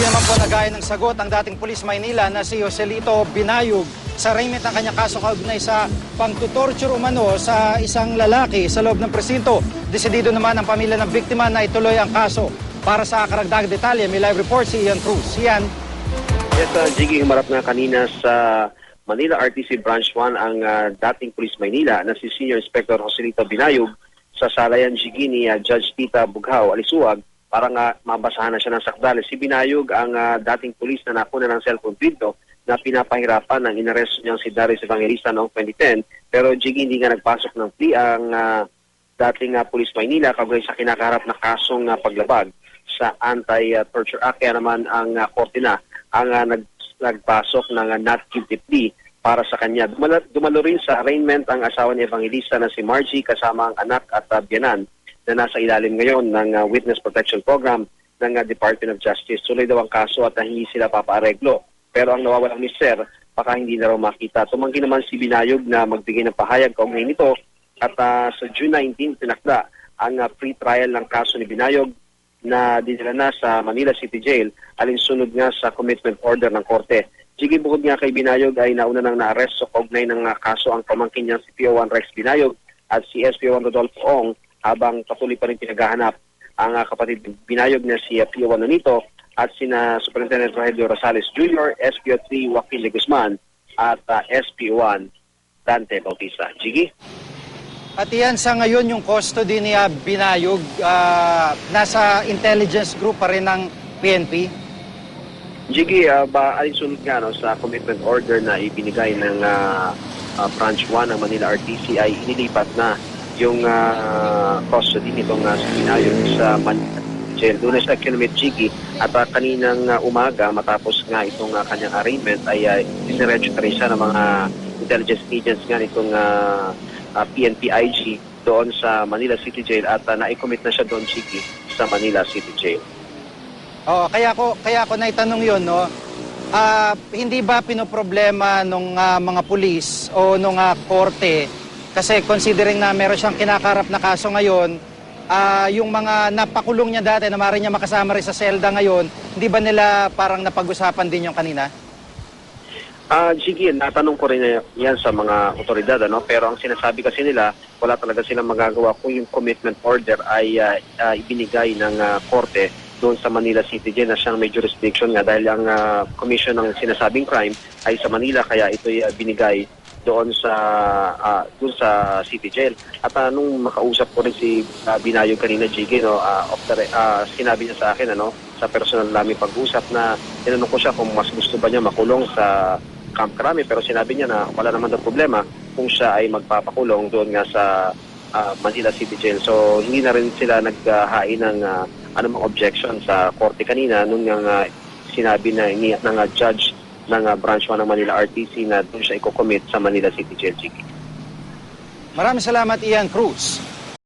naman po nagaya ng sagot ang dating Pulis Maynila na si Joselito Binayog sa arraignment ng kanyang kaso kaugnay sa pagtutorture umano sa isang lalaki sa loob ng presinto. Desidido naman ang pamilya ng biktima na ituloy ang kaso. Para sa karagdagang detalye, may live report si Ian Cruz. Ian. Yes, Jiggy, humarap na kanina sa Manila RTC Branch 1 ang dating Pulis Maynila na si Senior Inspector Joselito Binayog sa salayan Jiggy ni Judge Tita Bughaw Alisuag para nga mabasahan na siya ng sakdal. Si Binayog ang dating pulis na nakuna ng cellphone video na pinapahirapan ng inaresto niyang si Darius Evangelista noong 2010. Pero Jiggy, hindi nga nagpasok ng plea ang dating Pulis Maynila kaugnay sa kinakaharap na kasong paglabag sa Anti-Torture Act. Kaya naman ang korte na ang nagpasok ng not guilty plea para sa kanya. Dumalo rin sa arraignment ang asawa ni Evangelista na si Margie kasama ang anak at biyanan na nasa ilalim ngayon ng Witness Protection Program ng Department of Justice. Tuloy daw ang kaso at hindi sila papaareglo. Pero ang nawawalang mister, baka hindi na raw makita. Tumanggi naman si Binayog na magbigay ng pahayag kaugnay nito at sa June 19, tinakda ang pre-trial ng kaso ni Binayog na dinala na sa Manila City Jail alinsunod nga sa commitment order ng korte. Sige, bukod nga kay Binayog ay nauna nang na-arrest sa kaugnay ng kaso ang pamangkin niyang si PO1 Rex Binayog at si SPO1 Rodolfo Ong habang patuloy pa rin pinaghahanap ang kapatid Binayog na si PO1 Nonito at sina Superintendent Rogelio Rosales Jr., SPO3 Joaquin de Guzman at SPO1 Dante Bautista. Jiggy? At yan, sa ngayon yung custody ni Binayog, nasa intelligence group pa rin ng PNP? Jiggy, alinsunod nga sa commitment order na ibinigay ng Branch 1 ng Manila RTC ay inilipat na yung custody nitong si Binayog sa Manila Jail. Doon sa Kilmet Jiggy at kaninang umaga matapos nga itong kanyang arraignment ay isiretso na rin siya ng mga intelligence agents nga nitong PNP-IG doon sa Manila City Jail at na-commit na siya doon, Jiggy, sa Manila City Jail. Oo, kaya ako naitanong yun, no? Hindi ba pinoproblema nung mga pulis o nung korte kasi considering na meron siyang kinakaharap na kaso ngayon, yung mga napakulong niya dati na maaari niya makasama rin sa selda ngayon, hindi ba nila parang napag-usapan din yung kanina? Jiggy, natanong ko rin yan sa mga otoridad, pero ang sinasabi kasi nila, wala talaga silang magagawa kung yung commitment order ay ibinigay ng korte doon sa Manila City Jail na siyang may jurisdiction nga dahil ang commission ng sinasabing crime ay sa Manila kaya ito'y binigay doon sa City Jail. At nung makausap ko rin si Binayog kanina, Jiggy, sinabi niya sa akin sa personal namin pag-usap na tinanong ko siya kung mas gusto ba niya makulong sa Camp Crame, pero sinabi niya na wala naman daw problema kung siya ay magpapakulong doon nga sa Manila City Jail. So hindi na rin sila naghahain ng anumang objection sa korte kanina nung sinabi na ng judge ng Branch 1 ng Manila RTC na doon siya i-commit sa Manila City Jail. Maraming salamat, Ian Cruz.